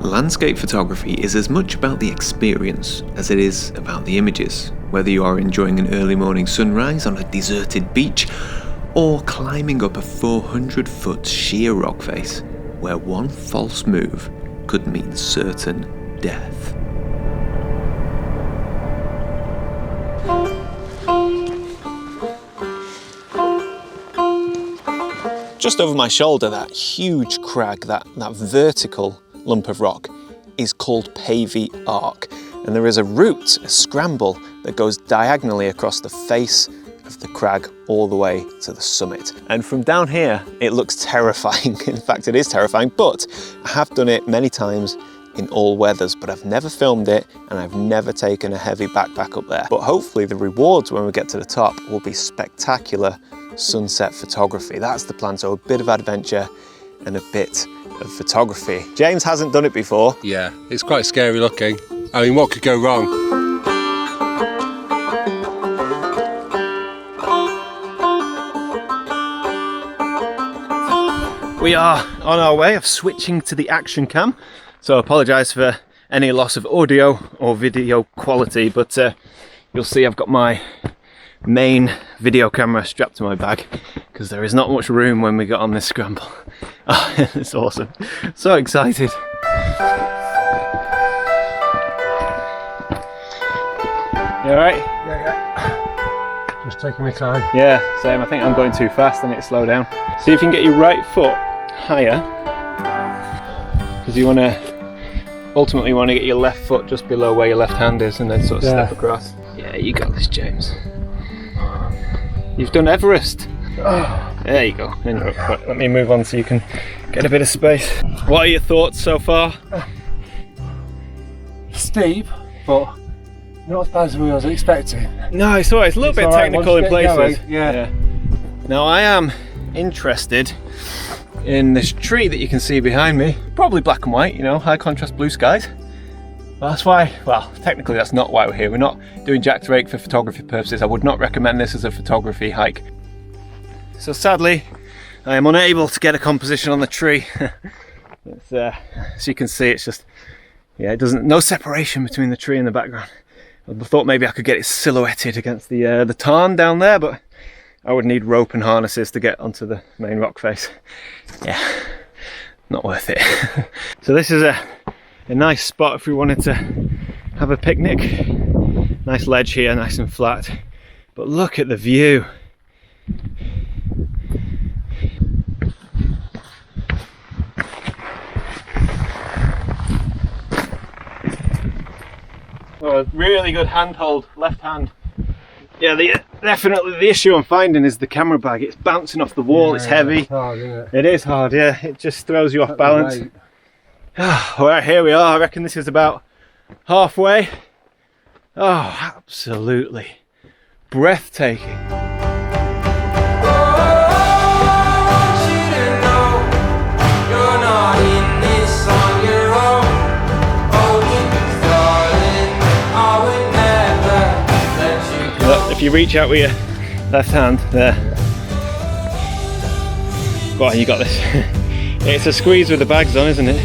Landscape photography is as much about the experience as it is about the images, whether you are enjoying an early morning sunrise on a deserted beach or climbing up a 400-foot sheer rock face where one false move could mean certain death. Just over my shoulder, that huge crag, that vertical lump of rock, is called Pavey Arc. And there is a route, a scramble, that goes diagonally across the face of the crag all the way to the summit. And from down here, it looks terrifying. In fact, it is terrifying, but I have done it many times in all weathers, but I've never filmed it and I've never taken a heavy backpack up there. But hopefully the rewards when we get to the top will be spectacular sunset photography. That's the plan, so a bit of adventure and a bit of photography. James hasn't done it before. Yeah, it's quite scary looking. I mean, what could go wrong? We are on our way of switching to the action cam, so I apologise for any loss of audio or video quality, but you'll see I've got my main video camera strapped to my bag because there is not much room when we get on this scramble. Oh, it's awesome. So excited. You alright? Yeah. Just taking my time. Yeah, same. I think I'm going too fast. I need to slow down. See if you can get your right foot higher, because you want to ultimately get your left foot just below where your left hand is and then sort of step across. Yeah, you got this, James. You've done Everest. Oh. There you go. Right, let me move on so you can get a bit of space. What are your thoughts so far? Steep, but not as bad as we was expecting. No, it's alright. It's a little bit technical in places. Yeah. Now I am interested in this tree that you can see behind me. Probably black and white, you know, high contrast blue skies. That's why, well, technically that's not why we're here. We're not doing Jack Rake for photography purposes. I would not recommend this as a photography hike. So sadly, I am unable to get a composition on the tree. It's, as you can see, it's just, yeah, no separation between the tree and the background. I thought maybe I could get it silhouetted against the tarn down there, but I would need rope and harnesses to get onto the main rock face. Yeah, not worth it. So this is a nice spot if we wanted to have a picnic. Nice ledge here, nice and flat. But look at the view. Oh, a really good handhold, left hand. Yeah, definitely the issue I'm finding is the camera bag. It's bouncing off the wall, it's heavy. It's hard, isn't it? It is hard, yeah. It just throws you off balance. Alright, here we are. I reckon this is about halfway. Oh, absolutely breathtaking. Look, if you reach out with your left hand, there. Go on, you got this. It's a squeeze with the bags on, isn't it?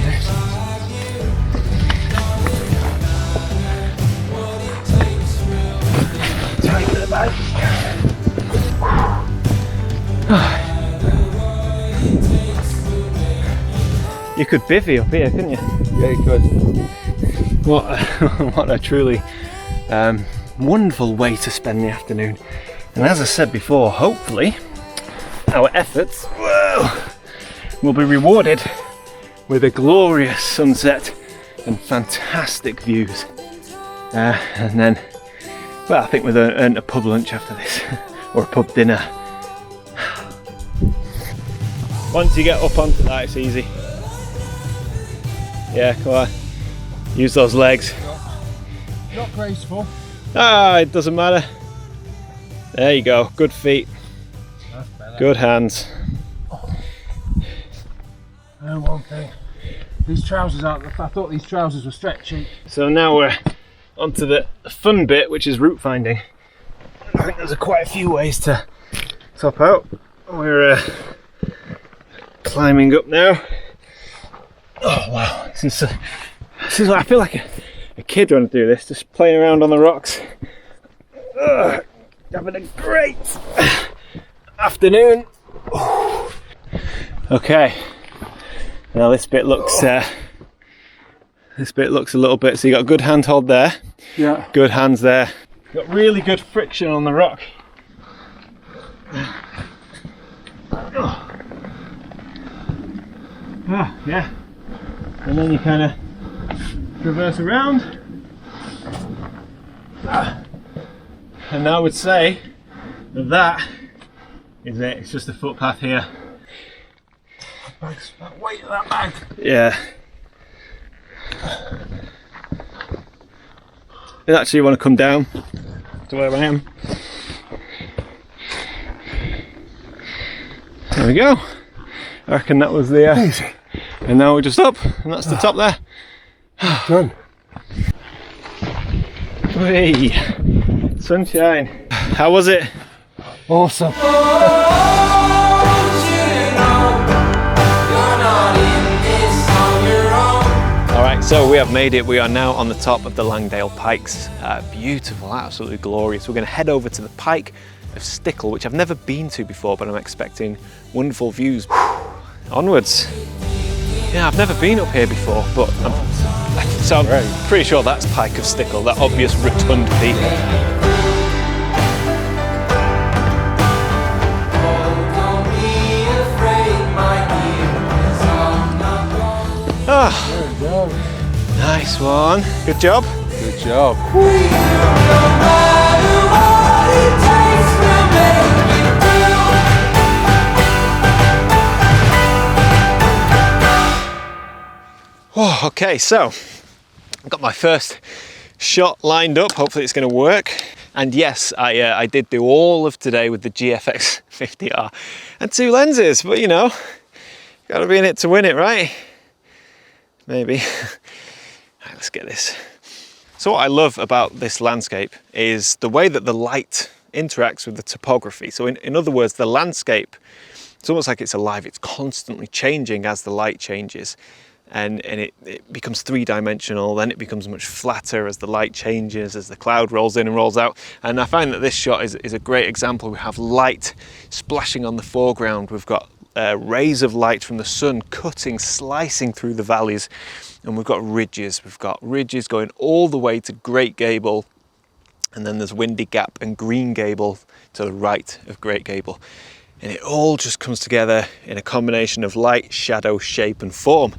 Tight to the bag. You could bivvy up here, couldn't you? Yeah, you could. What a truly wonderful way to spend the afternoon. And as I said before, hopefully our efforts will be rewarded with a glorious sunset and fantastic views. And then, well, I think we've earned a pub lunch after this, or a pub dinner. Once you get up onto that, it's easy. Yeah, come on. Use those legs. Not graceful. It doesn't matter. There you go. Good feet. That's better. Good hands. And one thing. These trousers aren't. I thought these trousers were stretchy. So now we're onto the fun bit, which is route finding. I think there's quite a few ways to top out. We're climbing up now. Oh wow, this is This is what I feel like a kid when I do this, just playing around on the rocks. Ugh, having a great afternoon. Okay, now this bit looks a little bit. So you got a good handhold there. Yeah. Good hands there. Got really good friction on the rock. Yeah. And then you kind of traverse around. And I would say that is it. It's just a footpath here. That weight of that bag. Yeah. You actually want to come down to where I am. There we go. I reckon that was the Easy. and now we're just up, and that's the top there. Done. Whee! Sunshine. How was it? Awesome. Alright, so we have made it. We are now on the top of the Langdale Pikes. Beautiful, absolutely glorious. We're going to head over to the Pike of Stickle, which I've never been to before, but I'm expecting wonderful views. Onwards. Yeah, I've never been up here before, but I'm pretty sure that's Pike of Stickle, that obvious rotund peak. Ah, nice one. Good job. Good job. Oh, okay, so I've got my first shot lined up. Hopefully it's going to work. And yes, I did do all of today with the GFX 50R and 2 lenses, but you know, got to be in it to win it, right? Maybe. Right, let's get this. So what I love about this landscape is the way that the light interacts with the topography. So in other words, the landscape, it's almost like it's alive. It's constantly changing as the light changes. And it becomes 3-dimensional, then it becomes much flatter as the light changes, as the cloud rolls in and rolls out. And I find that this shot is a great example. We have light splashing on the foreground. We've got rays of light from the sun cutting, slicing through the valleys. And we've got ridges. We've got ridges going all the way to Great Gable. And then there's Windy Gap and Green Gable to the right of Great Gable. And it all just comes together in a combination of light, shadow, shape and form.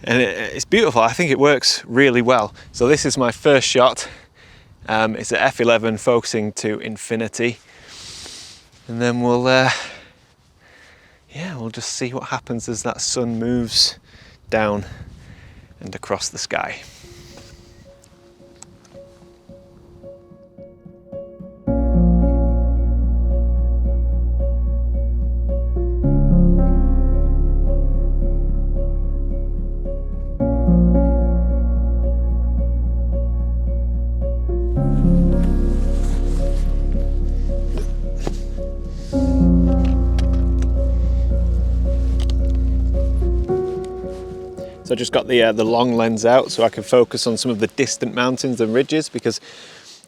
And it's beautiful. I think it works really well. So this is my first shot. It's at f11 focusing to infinity. And then we'll just see what happens as that sun moves down and across the sky. So I just got the long lens out so I can focus on some of the distant mountains and ridges, because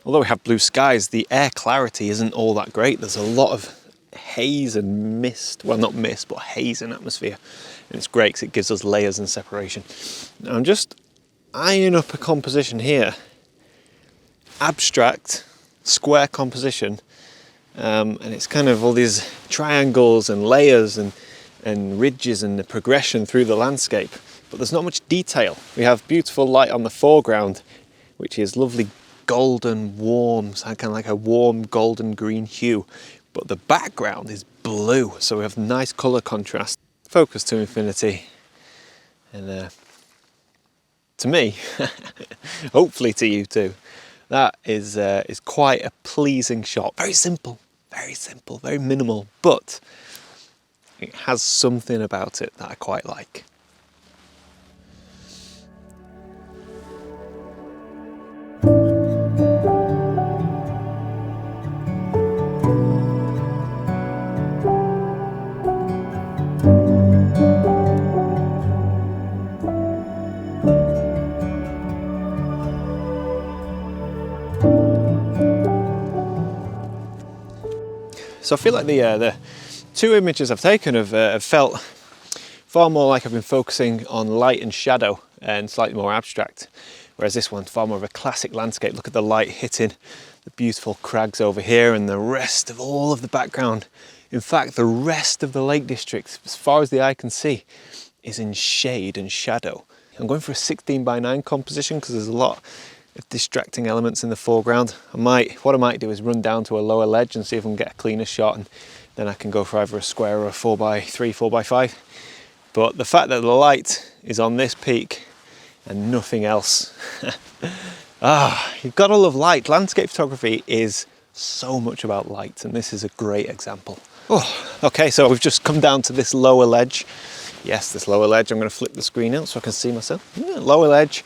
although we have blue skies, the air clarity isn't all that great. There's a lot of haze and mist, well not mist, but haze and atmosphere. And it's great because it gives us layers and separation. Now I'm just eyeing up a composition here. Abstract, square composition. And it's kind of all these triangles and layers and ridges and the progression through the landscape. But there's not much detail. We have beautiful light on the foreground, which is lovely golden, warm, so kind of like a warm golden green hue. But the background is blue, so we have nice colour contrast. Focus to infinity. And to me, hopefully to you too, that is quite a pleasing shot. Very simple, very minimal, but it has something about it that I quite like. So I feel like the two images I've taken have felt far more like I've been focusing on light and shadow and slightly more abstract, whereas this one's far more of a classic landscape. Look at the light hitting the beautiful crags over here and the rest of all of the background. In fact, the rest of the Lake District, as far as the eye can see, is in shade and shadow. I'm going for a 16:9 composition because there's a lot of distracting elements in the foreground. What I might do is run down to a lower ledge and see if I can get a cleaner shot, and then I can go for either a square or a 4x3, 4x5. But the fact that the light is on this peak and nothing else, you've got to love light. Landscape photography is so much about light, and this is a great example. Okay, so we've just come down to this lower ledge. Yes, this lower ledge. I'm going to flip the screen out so I can see myself. Yeah, lower ledge.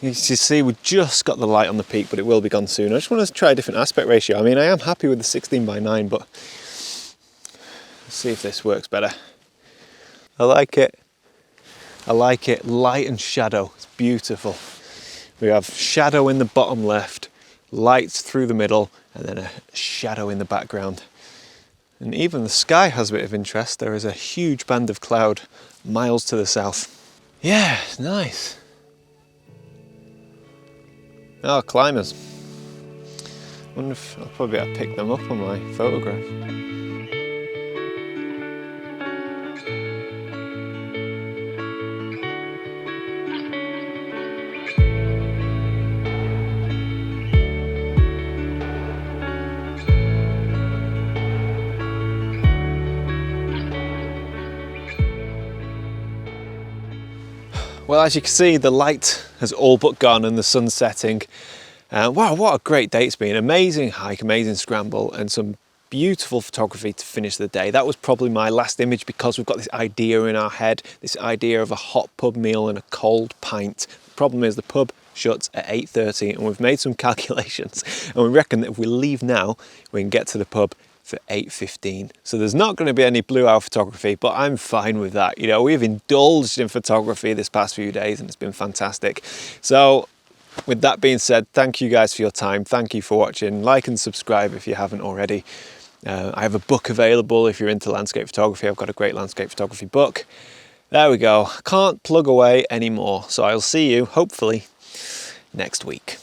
You see, we've just got the light on the peak, but it will be gone soon. I just want to try a different aspect ratio. I mean, I am happy with the 16:9, but let's see if this works better. I like it. I like it. Light and shadow. It's beautiful. We have shadow in the bottom left, lights through the middle, and then a shadow in the background. And even the sky has a bit of interest. There is a huge band of cloud miles to the south. Yeah, it's nice. Oh, climbers. I wonder if I'll probably have to pick them up on my photograph. Well, as you can see, the light has all but gone and the sun's setting. Wow, what a great day it's been. Amazing hike, amazing scramble, and some beautiful photography to finish the day. That was probably my last image because we've got this idea in our head, this idea of a hot pub meal and a cold pint. The problem is the pub shuts at 8:30 and we've made some calculations and we reckon that if we leave now, we can get to the pub for 8:15. So there's not going to be any blue hour photography, but I'm fine with that. You know, we've indulged in photography this past few days and it's been fantastic. So with that being said, thank you guys for your time. Thank you for watching. Like and subscribe if you haven't already. I have a book available if you're into landscape photography. I've got a great landscape photography book. There we go. Can't plug away anymore. So I'll see you hopefully next week.